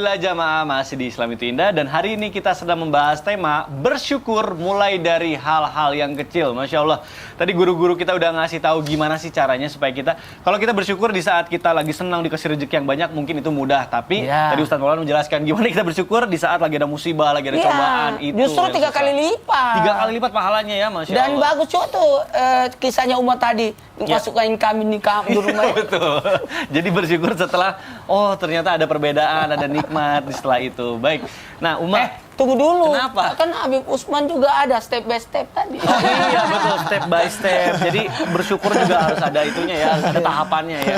Alhamdulillah jamaah masih di Islam itu Indah. Dan hari ini kita sedang membahas tema bersyukur mulai dari hal-hal yang kecil. Masya Allah. Tadi guru-guru kita udah ngasih tahu gimana sih caranya supaya kita, kalau kita bersyukur di saat kita lagi senang dikasih rezeki yang banyak, mungkin itu mudah. Tapi tadi Ustaz Maulana menjelaskan gimana kita bersyukur di saat lagi ada musibah, lagi ada cobaan. Itu justru 3 kali lipat. 3 kali lipat pahalanya ya, Masya Allah. Dan bagus juga tuh kisahnya Umar tadi. Engkau sukain kami di rumah. Betul. Jadi bersyukur setelah, oh ternyata ada perbedaan, ada nikmat setelah itu. Baik. Nah, Umar, tunggu dulu. Kenapa? Kan Habib Usman juga ada step by step tadi. Oh iya betul, step by step. Jadi bersyukur juga harus ada itunya ya, harus ada tahapannya ya.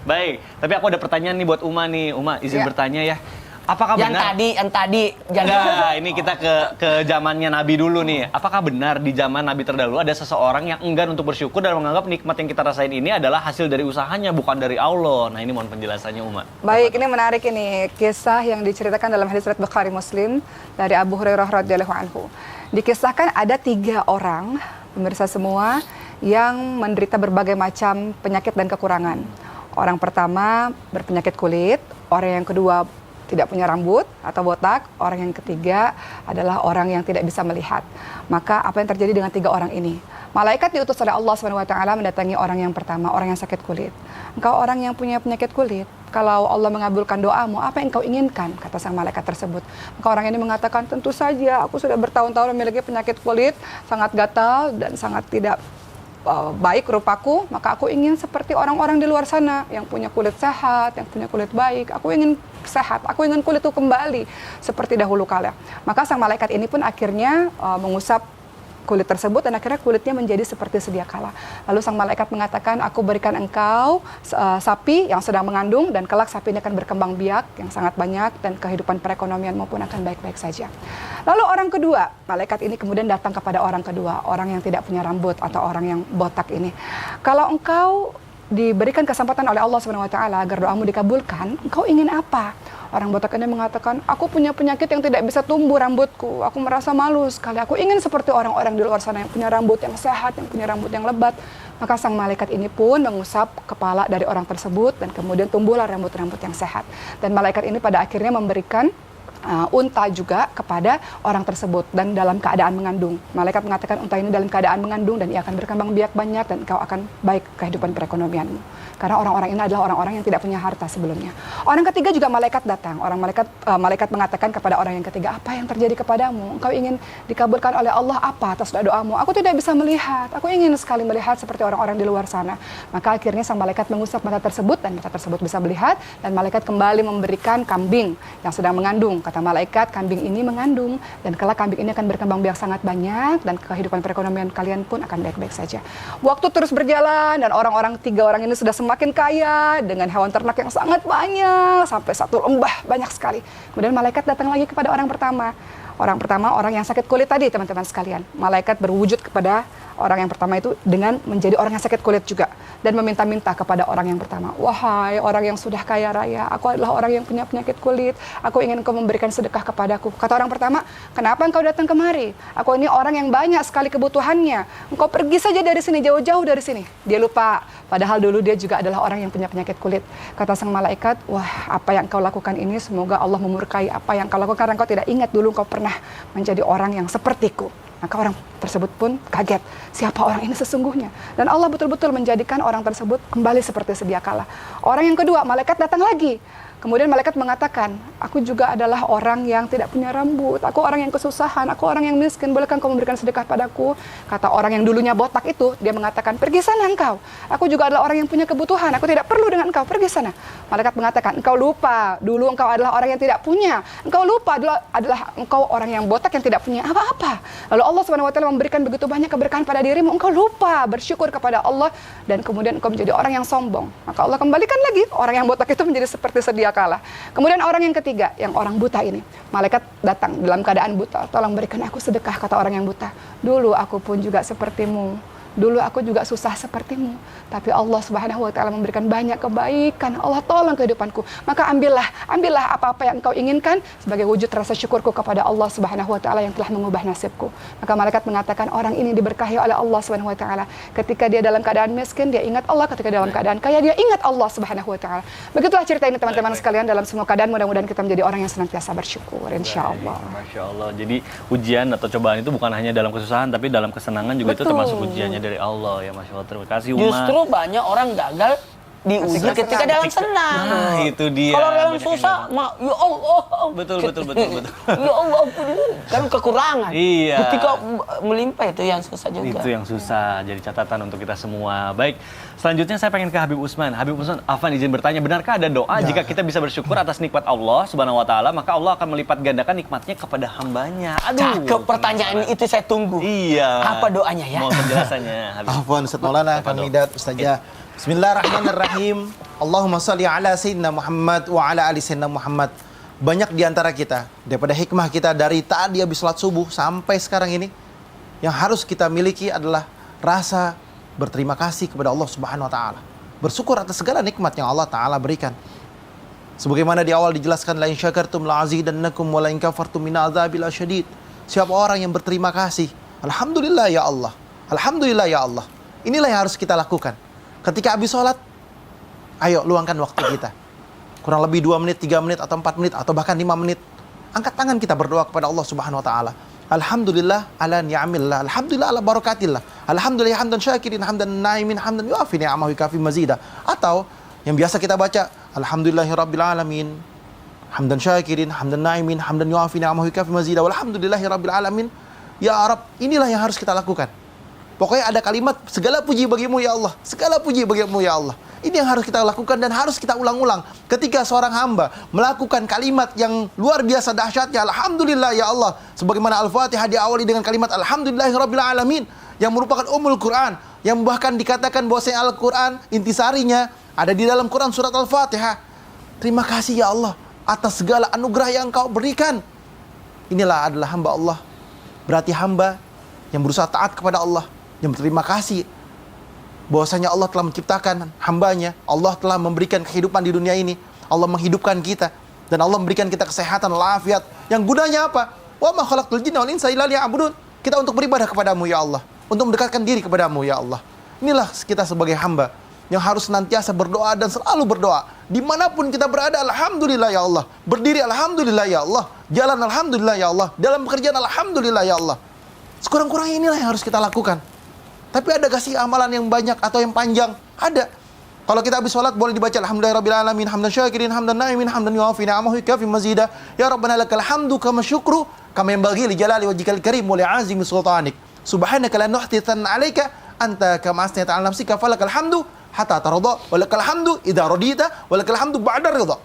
Baik. Tapi aku ada pertanyaan nih buat Uma nih. Uma izin bertanya ya. Apakah benar? Yang tadi. Enggak, ini kita ke zamannya Nabi dulu nih. Apakah benar di zaman Nabi terdahulu ada seseorang yang enggan untuk bersyukur dan menganggap nikmat yang kita rasain ini adalah hasil dari usahanya, bukan dari Allah? Nah, ini mohon penjelasannya, Uma. Baik, ini menarik ini. Kisah yang diceritakan dalam hadis riwayat Bukhari Muslim dari Abu Hurairah radhiyallahu anhu. Dikisahkan ada 3 orang, pemirsa semua, yang menderita berbagai macam penyakit dan kekurangan. Orang pertama berpenyakit kulit, orang yang kedua tidak punya rambut atau botak, orang yang ketiga adalah orang yang tidak bisa melihat. Maka apa yang terjadi dengan 3 orang ini? Malaikat diutus oleh Allah SWT mendatangi orang yang pertama, orang yang sakit kulit. Engkau orang yang punya penyakit kulit, kalau Allah mengabulkan doamu, apa yang kau inginkan? Kata sang malaikat tersebut. Maka orang ini mengatakan, tentu saja aku sudah bertahun-tahun memiliki penyakit kulit, sangat gatal dan sangat tidak baik rupaku, maka aku ingin seperti orang-orang di luar sana yang punya kulit sehat, yang punya kulit baik. Aku ingin sehat, aku ingin kulitku kembali seperti dahulu kala. Maka sang malaikat ini pun akhirnya mengusap kulit tersebut dan akhirnya kulitnya menjadi seperti sedia kala. Lalu sang malaikat mengatakan, aku berikan engkau sapi yang sedang mengandung dan kelak sapi ini akan berkembang biak yang sangat banyak dan kehidupan perekonomian maupun akan baik-baik saja. Lalu orang kedua, malaikat ini kemudian datang kepada orang kedua, orang yang tidak punya rambut atau orang yang botak ini. Kalau engkau diberikan kesempatan oleh Allah SWT agar doamu dikabulkan, engkau ingin apa? Orang botak ini mengatakan, aku punya penyakit yang tidak bisa tumbuh rambutku. Aku merasa malu sekali. Aku ingin seperti orang-orang di luar sana yang punya rambut yang sehat, yang punya rambut yang lebat. Maka sang malaikat ini pun mengusap kepala dari orang tersebut dan kemudian tumbuhlah rambut-rambut yang sehat. Dan malaikat ini pada akhirnya memberikan unta juga kepada orang tersebut dan dalam keadaan mengandung. Malaikat mengatakan unta ini dalam keadaan mengandung dan ia akan berkembang biak banyak dan kau akan baik kehidupan perekonomianmu. Karena orang-orang ini adalah orang-orang yang tidak punya harta sebelumnya. Orang ketiga juga malaikat datang. Malaikat mengatakan kepada orang yang ketiga, apa yang terjadi kepadamu? Engkau ingin dikabulkan oleh Allah apa atas doamu? Aku tidak bisa melihat. Aku ingin sekali melihat seperti orang-orang di luar sana. Maka akhirnya sang malaikat mengusap mata tersebut dan mata tersebut bisa melihat dan malaikat kembali memberikan kambing yang sedang mengandung. Kata malaikat, kambing ini mengandung dan kelak kambing ini akan berkembang biak sangat banyak dan kehidupan perekonomian kalian pun akan baik-baik saja. Waktu terus berjalan dan orang-orang 3 orang ini sudah semakin kaya dengan hewan ternak yang sangat banyak sampai 1 lembah banyak sekali. Kemudian malaikat datang lagi kepada orang pertama. Orang pertama orang yang sakit kulit tadi, teman-teman sekalian. Malaikat berwujud kepada orang yang pertama itu dengan menjadi orang yang sakit kulit juga dan meminta-minta kepada orang yang pertama, wahai orang yang sudah kaya raya, aku adalah orang yang punya penyakit kulit, aku ingin engkau memberikan sedekah kepadaku. Kata orang pertama, kenapa engkau datang kemari? Aku ini orang yang banyak sekali kebutuhannya, engkau pergi saja dari sini, jauh-jauh dari sini. Dia lupa, padahal dulu dia juga adalah orang yang punya penyakit kulit. Kata sang malaikat, wah, apa yang engkau lakukan ini semoga Allah memurkai apa yang engkau lakukan karena engkau tidak ingat dulu engkau pernah menjadi orang yang sepertiku. Maka orang tersebut pun kaget, siapa orang ini sesungguhnya? Dan Allah betul-betul menjadikan orang tersebut kembali seperti sedia kala. Orang yang kedua, malaikat datang lagi. Kemudian malaikat mengatakan, aku juga adalah orang yang tidak punya rambut, aku orang yang kesusahan, aku orang yang miskin, bolehkah engkau memberikan sedekah padaku? Kata orang yang dulunya botak itu, dia mengatakan, pergi sana engkau, aku juga adalah orang yang punya kebutuhan, aku tidak perlu dengan engkau, pergi sana. Malaikat mengatakan, engkau lupa, dulu engkau adalah orang yang tidak punya, engkau lupa adalah engkau orang yang botak yang tidak punya apa-apa. Lalu Allah SWT memberikan begitu banyak keberkahan pada dirimu, engkau lupa bersyukur kepada Allah, dan kemudian engkau menjadi orang yang sombong. Maka Allah kembalikan lagi orang yang botak itu menjadi seperti sedia kala. Kemudian orang yang ketiga, yang orang buta ini, malaikat datang dalam keadaan buta, tolong berikan aku sedekah, kata orang yang buta. Dulu aku pun juga sepertimu, dulu aku juga susah sepertimu, tapi Allah Subhanahu wa taala memberikan banyak kebaikan. Allah tolong kehidupanku. Maka ambillah apa-apa yang engkau inginkan sebagai wujud rasa syukurku kepada Allah Subhanahu wa taala yang telah mengubah nasibku. Maka malaikat mengatakan orang ini diberkahi oleh Allah Subhanahu wa taala. Ketika dia dalam keadaan miskin, dia ingat Allah. Ketika dalam keadaan kaya, dia ingat Allah Subhanahu wa taala. Begitulah cerita ini teman-teman sekalian, dalam semua keadaan mudah-mudahan kita menjadi orang yang senantiasa bersyukur, insyaallah. Masya Allah. Jadi ujian atau cobaan itu bukan hanya dalam kesusahan, tapi dalam kesenangan juga itu termasuk ujiannya dari Allah ya. Masya Allah. Terima kasih Uma. Justru banyak orang gagal diuji ketika dalam senang. Nah, itu dia. Kalau dalam susah, ya Allah. Betul. Ya Allah, kan kekurangan. Iya. Ketika melimpah itu yang susah juga. Itu yang susah. Jadi catatan untuk kita semua. Baik. Selanjutnya saya pengen ke Habib Usman. Habib Usman, Afan izin bertanya, benarkah ada doa jika kita bisa bersyukur atas nikmat Allah Subhanahu wa taala, maka Allah akan melipat gandakan nikmatnya kepada hambanya? Aduh. Cakep pertanyaan itu saya tunggu. Iya. Apa doanya ya? Mohon penjelasannya, Habib. Afwan Ustaz Maulana, Kang Midat, Ustazah. Bismillahirrahmanirrahim. Allahumma salli ala Sayyidina Muhammad wa ala ali Sayyidina Muhammad. Banyak di antara kita, daripada hikmah kita dari tadi habis salat subuh sampai sekarang ini, yang harus kita miliki adalah rasa berterima kasih kepada Allah Subhanahu wa taala. Bersyukur atas segala nikmat yang Allah taala berikan. Sebagaimana di awal dijelaskan, la in syakartum la azidannakum wa la in kafartum min adzabil asyadid. Siapa orang yang berterima kasih, alhamdulillah ya Allah. Alhamdulillah ya Allah. Inilah yang harus kita lakukan. Ketika habis sholat, ayo luangkan waktu kita. Kurang lebih 2 menit, 3 menit, atau 4 menit, atau bahkan 5 menit. Angkat tangan kita berdoa kepada Allah Subhanahu wa taala. Alhamdulillah ala ni'amillah, alhamdulillah ala barakatillah, alhamdulillah hamdan syakirin, hamdan naimin, hamdan yuafi ni'amahu kafi mazida. Atau yang biasa kita baca, alhamdulillahirabbil alamin, hamdan syakirin, hamdan naimin, hamdan yuafi ni'amahu kafi mazida, walhamdulillahirabbil alamin. Ya Rabb, inilah yang harus kita lakukan. Pokoknya ada kalimat, segala puji bagimu ya Allah, segala puji bagimu ya Allah. Ini yang harus kita lakukan dan harus kita ulang-ulang. Ketika seorang hamba melakukan kalimat yang luar biasa dahsyatnya, alhamdulillah ya Allah. Sebagaimana Al-Fatihah diawali dengan kalimat alhamdulillahirabbil alamin, yang merupakan umul Quran, yang bahkan dikatakan bahwasanya Al-Quran intisarinya ada di dalam Quran surat Al-Fatihah. Terima kasih ya Allah atas segala anugerah yang Engkau berikan. Inilah adalah hamba Allah. Berarti hamba yang berusaha taat kepada Allah, yang berterima kasih bahwasanya Allah telah menciptakan hambanya, Allah telah memberikan kehidupan di dunia ini, Allah menghidupkan kita, dan Allah memberikan kita kesehatan, walafiat, yang gunanya apa? Wa ma khalaqtul jinna wal insa illa liya'budun. Kita untuk beribadah kepadamu ya Allah, untuk mendekatkan diri kepadamu ya Allah. Inilah kita sebagai hamba yang harus senantiasa berdoa dan selalu berdoa. Dimanapun kita berada, alhamdulillah ya Allah. Berdiri, alhamdulillah ya Allah. Jalan, alhamdulillah ya Allah. Dalam pekerjaan, alhamdulillah ya Allah. Sekurang-kurangnya inilah yang harus kita lakukan. Tapi ada gak sih amalan yang banyak atau yang panjang? Ada. Kalau kita habis sholat boleh dibaca alhamdulillahirabbil alamin, hamdan syakirin, hamdan naimin, hamdan yuafi ni'amahu kafi mazida. Ya Rabbana lakal hamdu kama syukru kama yanbaghi li jalali wajhikal karim wa li 'azimi sultanik. Subhanaka la nuhsi thanan 'alaika anta kama asnayta 'ala nafsika falakal hamdu hatta tarda wa lakal hamdu idza radita wa lakal hamdu ba'da ridha.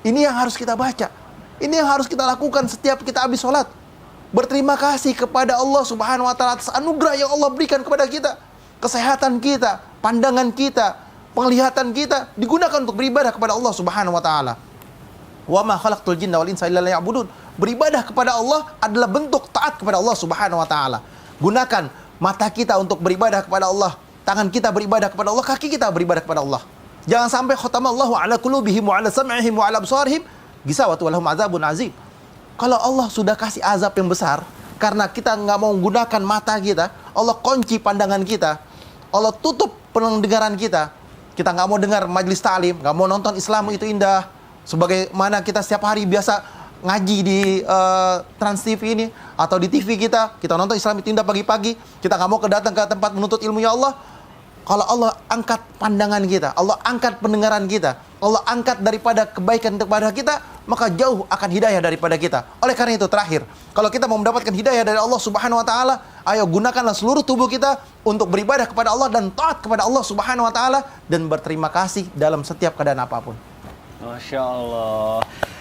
Ini yang harus kita baca. Ini yang harus kita lakukan setiap kita habis sholat. Berterima kasih kepada Allah Subhanahu wa taala atas anugerah yang Allah berikan kepada kita. Kesehatan kita, pandangan kita, penglihatan kita digunakan untuk beribadah kepada Allah Subhanahu wa taala. Wa ma khalaqtul jinna wal insa illa liya'budun. Beribadah kepada Allah adalah bentuk taat kepada Allah Subhanahu wa taala. Gunakan mata kita untuk beribadah kepada Allah, tangan kita beribadah kepada Allah, kaki kita beribadah kepada Allah. Jangan sampai khatamallahu ala qulubihim wa ala sam'ihim wa ala absarihim gisawatu wa lahum adzabun azim. Kalau Allah sudah kasih azab yang besar karena kita nggak mau menggunakan mata kita, Allah kunci pandangan kita, Allah tutup pendengaran kita. Kita nggak mau dengar majelis ta'lim, nggak mau nonton Islam itu indah. Sebagaimana kita setiap hari biasa ngaji di Trans TV ini atau di TV kita nonton Islam itu indah pagi-pagi. Kita nggak mau datang ke tempat menuntut ilmu ya Allah. Kalau Allah angkat pandangan kita, Allah angkat pendengaran kita, Allah angkat daripada kebaikan kepada kita, maka jauh akan hidayah daripada kita. Oleh karena itu terakhir, kalau kita mau mendapatkan hidayah dari Allah Subhanahu wa taala, ayo gunakanlah seluruh tubuh kita untuk beribadah kepada Allah dan taat kepada Allah Subhanahu wa taala dan berterima kasih dalam setiap keadaan apapun. Masya Allah.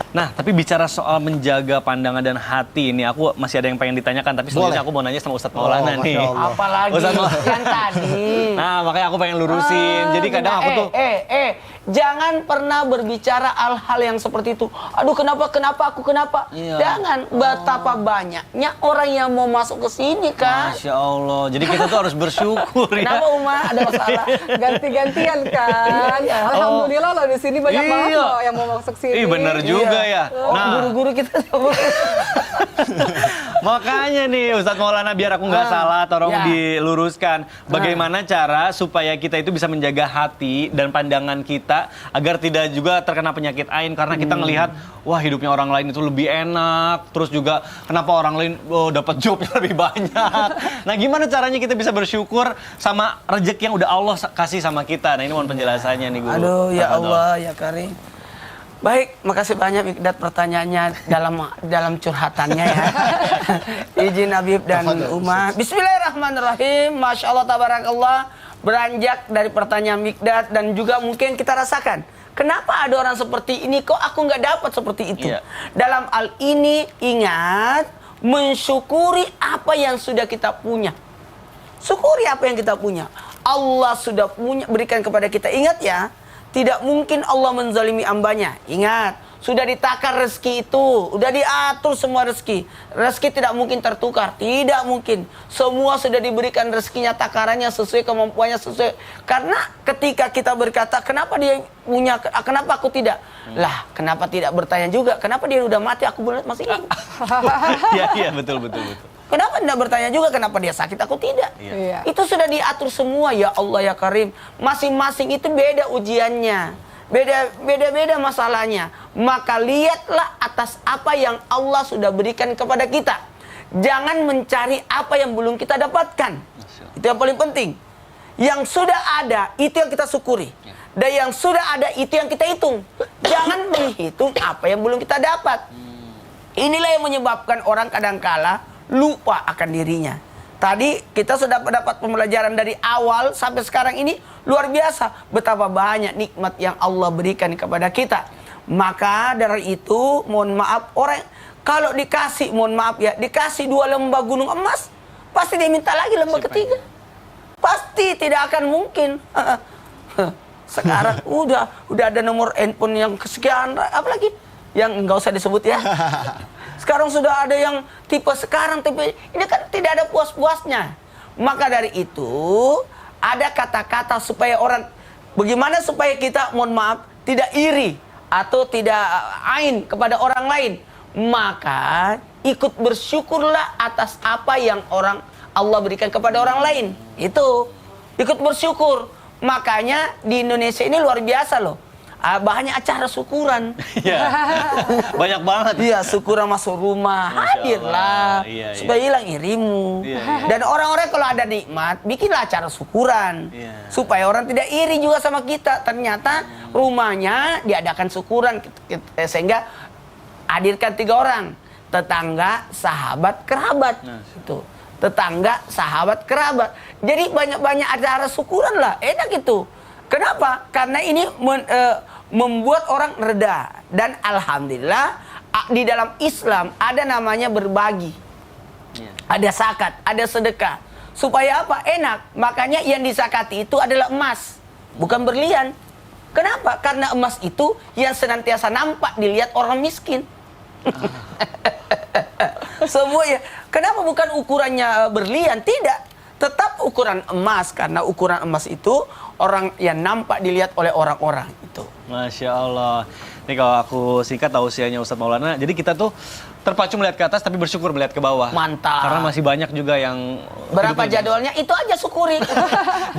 Nah, tapi bicara soal menjaga pandangan dan hati ini, aku masih ada yang pengen ditanyakan, tapi selanjutnya aku mau nanya sama Ustadz Maulana nih. Apalagi Ustadz yang tadi. Nah, makanya aku pengen lurusin. Jadi kadang aku tuh Jangan pernah berbicara hal-hal yang seperti itu. Aduh, kenapa aku kenapa? Iya. Jangan. Betapa banyaknya orang yang mau masuk ke sini, kan? Masya Allah. Jadi kita tuh harus bersyukur ya. Kenapa Uma? Ada masalah? Ganti-gantian kan. Alhamdulillah loh di sini banyak banget Iya. loh yang mau masuk sini. Ih, bener juga ya. Oh, guru-guru kita. Makanya nih Ustadz Maulana, biar aku nggak salah, tolong Ya. diluruskan. Bagaimana cara supaya kita itu bisa menjaga hati dan pandangan kita agar tidak juga terkena penyakit ain, karena kita ngelihat wah hidupnya orang lain itu lebih enak, terus juga kenapa orang lain dapat jobnya lebih banyak. Nah, gimana caranya kita bisa bersyukur sama rezeki yang udah Allah kasih sama kita? Nah, ini mohon penjelasannya nih Guru. Aduh, ya Tafadhol. Allah, ya Karim. Baik, makasih banyak Mikdad pertanyaannya dalam curhatannya ya. Izin Habib dan Uma. Bismillahirrahmanirrahim. Masya Allah, tabarakallah. Beranjak dari pertanyaan Mikdad dan juga mungkin kita rasakan. Kenapa ada orang seperti ini, kok aku nggak dapat seperti itu? Iya. Dalam hal ini ingat, mensyukuri apa yang sudah kita punya. Syukuri apa yang kita punya. Allah sudah berikan kepada kita. Ingat ya, tidak mungkin Allah menzalimi hambanya. Ingat, sudah ditakar rezeki itu, sudah diatur semua rezeki. Rezeki tidak mungkin tertukar, tidak mungkin. Semua sudah diberikan rezekinya, takarannya sesuai kemampuannya, sesuai. Karena ketika kita berkata, kenapa dia punya, kenapa aku tidak? Lah, kenapa tidak bertanya juga? Kenapa dia udah mati, aku masih hidup? Iya, betul. Kenapa tidak bertanya juga kenapa dia sakit, aku tidak? Iya. Itu sudah diatur semua, ya Allah ya Karim. Masing-masing itu beda ujiannya. Beda-beda masalahnya. Maka lihatlah atas apa yang Allah sudah berikan kepada kita. Jangan mencari apa yang belum kita dapatkan. Itu yang paling penting. Yang sudah ada, itu yang kita syukuri. Dan yang sudah ada, itu yang kita hitung. Jangan menghitung apa yang belum kita dapat. Inilah yang menyebabkan orang kadangkala lupa akan dirinya. Tadi kita sudah mendapat pembelajaran dari awal sampai sekarang ini luar biasa. Betapa banyak nikmat yang Allah berikan kepada kita. Maka dari itu, mohon maaf, orang kalau dikasih, mohon maaf ya, dikasih 2 lembah gunung emas, pasti dia minta lagi lembah ketiga. Pasti tidak akan mungkin. Sekarang udah ada nomor handphone yang kesekian, apalagi yang nggak usah disebut ya. Sekarang sudah ada yang tipe sekarang, tipe ini kan tidak ada puas-puasnya. Maka dari itu ada kata-kata supaya orang, bagaimana supaya kita, mohon maaf, tidak iri atau tidak ain kepada orang lain. Maka ikut bersyukurlah atas apa yang Allah berikan kepada orang lain. Itu ikut bersyukur. Makanya di Indonesia ini luar biasa loh. Banyak acara syukuran. Iya. Banyak banget. Iya, syukuran masuk rumah, hadirlah. Iya. Supaya hilang irimu. Iya. Dan orang-orang kalau ada nikmat, bikinlah acara syukuran. Iya. Supaya orang tidak iri juga sama kita. Ternyata rumahnya diadakan syukuran. Sehingga hadirkan 3 orang. Tetangga, sahabat, kerabat. Nah. Itu. Tetangga, sahabat, kerabat. Jadi banyak-banyak acara syukuran lah. Enak itu. Kenapa? Karena ini membuat orang reda. Dan alhamdulillah di dalam Islam ada namanya berbagi. Ada zakat, ada sedekah. Supaya apa? Enak. Makanya yang disakati itu adalah emas, bukan berlian. Kenapa? Karena emas itu yang senantiasa nampak dilihat orang miskin. Semua ya. Kenapa bukan ukurannya berlian? Tidak. Tetap ukuran emas, karena ukuran emas itu orang yang nampak dilihat oleh orang-orang itu. Masya Allah. Ini kalau aku singkat tausiahnya Ustadz Maulana, jadi kita tuh terpacu melihat ke atas tapi bersyukur melihat ke bawah. Mantap. Karena masih banyak juga yang Berapa hidupnya- jadwalnya itu aja syukuri.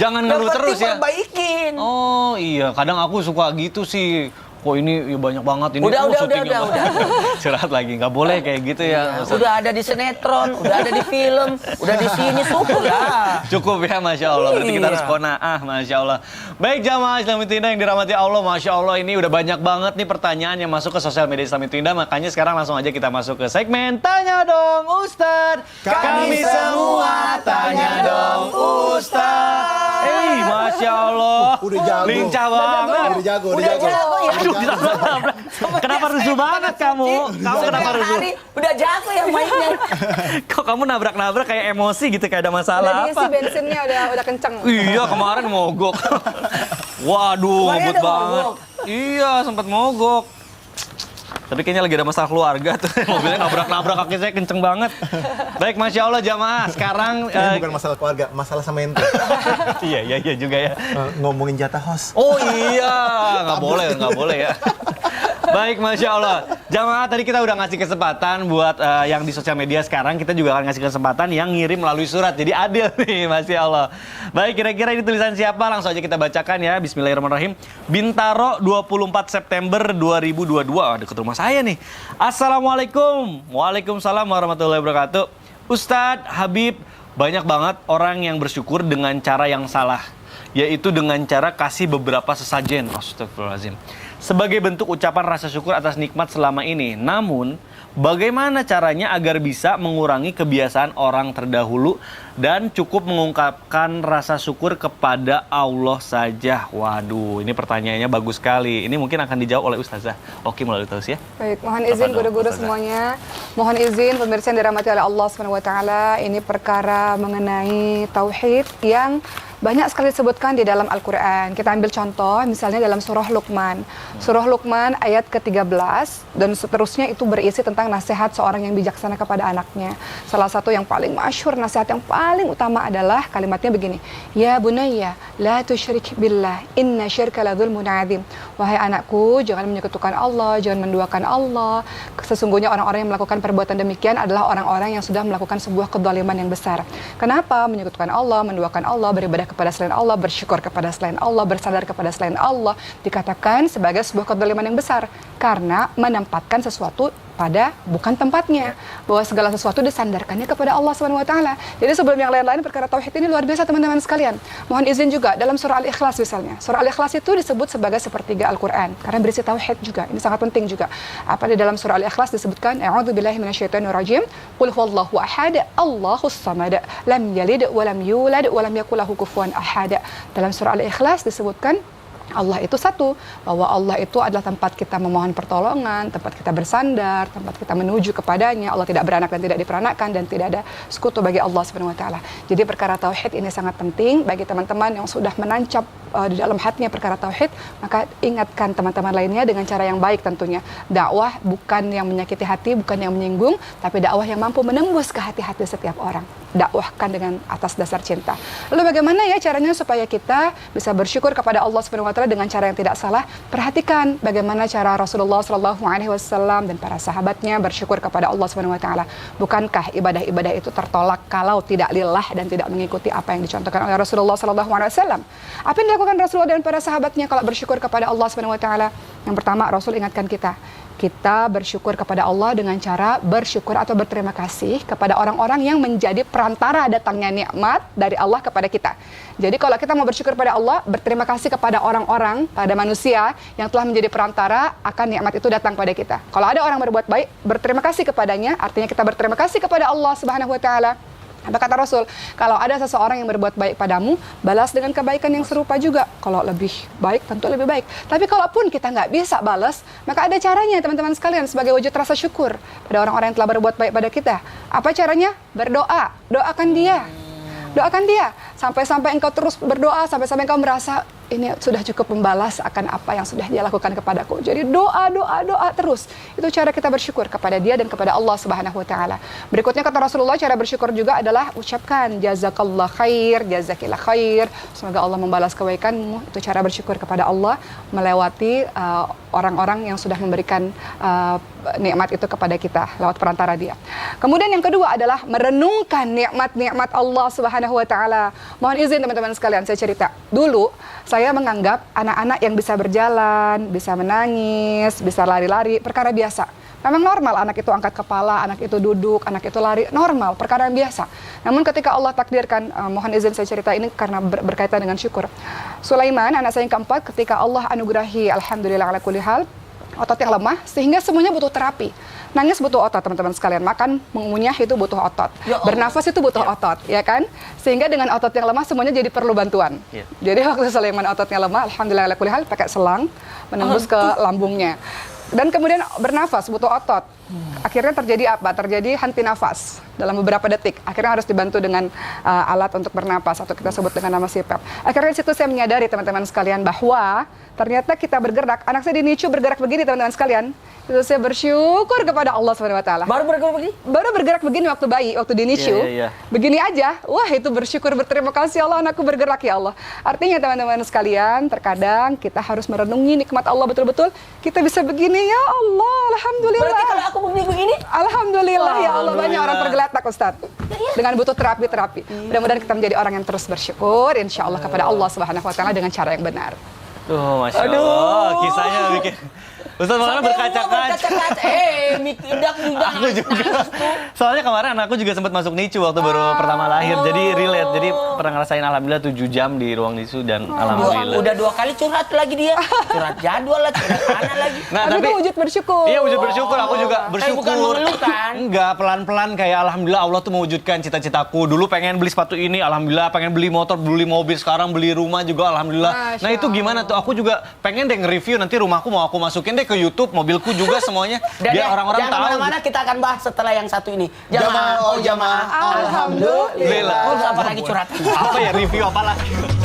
Jangan ngeluh Yang terus penting ya. perbaikin. Oh iya, kadang aku suka gitu sih. Kok ini ya banyak banget ini. Udah. syutingnya banyak. Curhat lagi, nggak boleh kayak gitu ya. Ustadz. Udah ada di sinetron, udah ada di film, udah di sini, syukur lah. Cukup ya, Masya Allah. Berarti kita Iya. harus qanaah, Masya Allah. Baik jamaah Islam Itu Indah yang dirahmati Allah, Masya Allah, ini udah banyak banget nih pertanyaan yang masuk ke sosial media Islam Itu Indah. Makanya sekarang langsung aja kita masuk ke segmen Tanya Dong Ustadz. Kami semua tanya dong, Ustadz. Masya Allah. Udah jago. Lincah banget. Udah jago. ya. Aduh, ditabrak-tabrak. Kenapa rusuh banget kamu? Kamu kenapa Setiap rusuh? hari udah jago ya mainnya. Kok kamu nabrak-nabrak kayak emosi gitu, kayak ada masalah Udah diisi apa? bensinnya udah kenceng. Iya, kemarin mogok. Waduh, Kemarin ngebut ada banget. mogok. Iya, sempat mogok. Tapi kayaknya lagi ada masalah keluarga tuh. Mobilnya nabrak-nabrak, kaki saya kenceng banget. Baik, Masya Allah jamaah. Sekarang... Ini bukan masalah keluarga, masalah sama ente. iya juga ya. Ngomongin jatah host. Oh iya, nggak boleh ya. Baik, Masya Allah. Jamaah, tadi kita udah ngasih kesempatan buat yang di sosial media sekarang. Kita juga akan ngasih kesempatan yang ngirim melalui surat. Jadi adil nih, Masya Allah. Baik, kira-kira ini tulisan siapa? Langsung aja kita bacakan ya. Bismillahirrahmanirrahim. Bintaro 24 September 2022. Dekat rumah saya nih. Assalamualaikum. Waalaikumsalam warahmatullahi wabarakatuh. Ustadz, Habib, banyak banget orang yang bersyukur dengan cara yang salah. Yaitu dengan cara kasih beberapa sesajen. Astagfirullahaladzim. Sebagai bentuk ucapan rasa syukur atas nikmat selama ini. Namun, bagaimana caranya agar bisa mengurangi kebiasaan orang terdahulu dan cukup mengungkapkan rasa syukur kepada Allah saja? Waduh, ini pertanyaannya bagus sekali. Ini mungkin akan dijawab oleh Ustazah Oki melalui terus ya. Baik, mohon izin guru-guru semuanya. Mohon izin pemirsa yang dirahmati oleh Allah SWT. Ini perkara mengenai tauhid yang banyak sekali disebutkan di dalam Al-Quran. Kita ambil contoh, misalnya dalam surah Luqman. Surah Luqman ayat ke-13 dan seterusnya itu berisi tentang nasihat seorang yang bijaksana kepada anaknya. Salah satu yang paling masyhur, nasihat yang paling utama adalah kalimatnya begini. Ya bunayya, la tusyrik billah, inna syirka la dzulmun adzim. Wahai anakku, jangan menyekutukan Allah, jangan menduakan Allah. Sesungguhnya orang-orang yang melakukan perbuatan demikian adalah orang-orang yang sudah melakukan sebuah kezaliman yang besar. Kenapa? Menyekutukan Allah, menduakan Allah, beribadah kepada selain Allah, bersyukur kepada selain Allah, bersandar kepada selain Allah dikatakan sebagai sebuah kezaliman yang besar karena menempatkan sesuatu pada bukan tempatnya, bahwa segala sesuatu disandarkannya kepada Allah SWT. Jadi sebelum yang lain-lain perkara tauhid ini luar biasa teman-teman sekalian. Mohon izin juga dalam surah Al-Ikhlas misalnya. Surah Al-Ikhlas itu disebut sebagai sepertiga Al-Quran karena berisi tauhid juga. Ini sangat penting juga. Apa di dalam surah Al-Ikhlas disebutkan a'udzubillahi minasyaitonirrajim, qul huwallahu ahad, Allahus samad, lam yalid wa lam yulad wa lam yakul lahu kufuwan ahad. Dalam surah Al-Ikhlas disebutkan Allah itu satu, bahwa Allah itu adalah tempat kita memohon pertolongan, tempat kita bersandar, tempat kita menuju kepadanya. Allah tidak beranak dan tidak diperanakkan dan tidak ada sekutu bagi Allah SWT. Jadi perkara tauhid ini sangat penting bagi teman-teman yang sudah menancap di dalam hatinya perkara tauhid, maka ingatkan teman-teman lainnya dengan cara yang baik tentunya. Dakwah bukan yang menyakiti hati, bukan yang menyinggung, tapi dakwah yang mampu menembus ke hati-hati setiap orang. Dakwahkan dengan atas dasar cinta. Lalu bagaimana ya caranya supaya kita bisa bersyukur kepada Allah SWT dengan cara yang tidak salah? Perhatikan bagaimana cara Rasulullah SAW dan para sahabatnya bersyukur kepada Allah SWT. Bukankah ibadah-ibadah itu tertolak kalau tidak lillah dan tidak mengikuti apa yang dicontohkan oleh Rasulullah SAW? Apa yang dilakukan Rasulullah dan para sahabatnya kalau bersyukur kepada Allah SWT? Yang pertama, Rasul ingatkan kita bersyukur kepada Allah dengan cara bersyukur atau berterima kasih kepada orang-orang yang menjadi perantara datangnya nikmat dari Allah kepada kita. Jadi kalau kita mau bersyukur pada Allah, berterima kasih kepada orang-orang, pada manusia yang telah menjadi perantara akan nikmat itu datang pada kita. Kalau ada orang berbuat baik, berterima kasih kepadanya, artinya kita berterima kasih kepada Allah Subhanahu wa taala. Apa kata Rasul? Kalau ada seseorang yang berbuat baik padamu, balas dengan kebaikan yang serupa juga. Kalau lebih baik, tentu lebih baik. Tapi kalaupun kita nggak bisa balas, maka ada caranya teman-teman sekalian sebagai wujud rasa syukur pada orang-orang yang telah berbuat baik pada kita. Apa caranya? Berdoa. Doakan dia. Doakan dia. Sampai-sampai engkau terus berdoa, sampai-sampai engkau merasa ini sudah cukup membalas akan apa yang sudah dia lakukan kepadaku. Jadi doa terus. Itu cara kita bersyukur kepada dia dan kepada Allah Subhanahu wa taala. Berikutnya kata Rasulullah, cara bersyukur juga adalah ucapkan jazakallah khair, jazakillah khair. Semoga Allah membalas kebaikanmu. Itu cara bersyukur kepada Allah melewati orang-orang yang sudah memberikan nikmat itu kepada kita lewat perantara dia. Kemudian yang kedua adalah merenungkan nikmat-nikmat Allah Subhanahu wa taala. Mohon izin teman-teman sekalian, saya cerita. Dulu saya menganggap anak-anak yang bisa berjalan, bisa menangis, bisa lari-lari, perkara biasa. Memang normal anak itu angkat kepala, anak itu duduk, anak itu lari, normal, perkara yang biasa. Namun ketika Allah takdirkan, mohon izin saya cerita ini karena berkaitan dengan syukur. Sulaiman, anak saya yang keempat, ketika Allah anugerahi, alhamdulillah ala kulli hal, otot yang lemah, sehingga semuanya butuh terapi. Nangis butuh otot teman-teman sekalian, makan, mengunyah itu butuh otot, bernafas itu butuh otot, ya kan? Sehingga dengan otot yang lemah semuanya jadi perlu bantuan. Jadi waktu Sulaiman ototnya lemah, alhamdulillah ala kulli hal, pakai selang menembus ke lambungnya. Dan kemudian bernafas, butuh otot. Akhirnya terjadi apa? Terjadi henti nafas dalam beberapa detik. Akhirnya harus dibantu dengan alat untuk bernapas atau kita sebut dengan nama CPAP. Akhirnya di situ saya menyadari teman-teman sekalian bahwa ternyata kita bergerak. Anak saya di NICU bergerak begini teman-teman sekalian. Itu saya bersyukur kepada Allah Subhanahu wa taala. Baru bergerak begini? Baru bergerak begini waktu bayi, waktu di NICU. Iya. Begini aja. Wah, itu bersyukur, berterima kasih Allah anakku bergerak ya Allah. Artinya teman-teman sekalian, terkadang kita harus merenungi nikmat Allah betul-betul. Kita bisa begini ya Allah, alhamdulillah. Berarti kalau aku begini? Alhamdulillah ya Allah, banyak Alhamdulillah. orang tergeletak Ustaz. Dengan butuh terapi-terapi. Mudah-mudahan kita menjadi orang yang terus bersyukur insya Allah kepada Allah Subhanahu wa taala dengan cara yang benar. Tuh, Masya Allah, kisahnya bikin Ustaz Maulana berkaca-kaca. Aku juga. Soalnya kemarin anakku juga sempat masuk NICU waktu baru pertama lahir. Jadi relate. Jadi pernah ngerasain alhamdulillah 7 jam di ruang NICU dan alhamdulillah. Udah 2 kali curhat lagi dia. Curhat jadwal lah, curhat anak lagi. Nah, Tapi itu wujud bersyukur. Iya, wujud bersyukur. Aku juga bersyukur. bukan mengeluh kan? Enggak, pelan-pelan kayak alhamdulillah Allah tuh mewujudkan cita-citaku. Dulu pengen beli sepatu ini, alhamdulillah. Pengen beli motor, beli mobil. Sekarang beli rumah juga, alhamdulillah. Masya Nah, itu gimana tuh? Aku juga pengen deh nge-review nanti rumahku mau aku masukin deh ke YouTube, mobilku juga semuanya. Biar orang-orang jangan tahu. kemana-mana, kita akan bahas setelah yang satu ini. Jamaah, oh jamaah. Alhamdulillah. Alhamdulillah. Oh, apa lagi curhat? Apa ya, review apa lagi?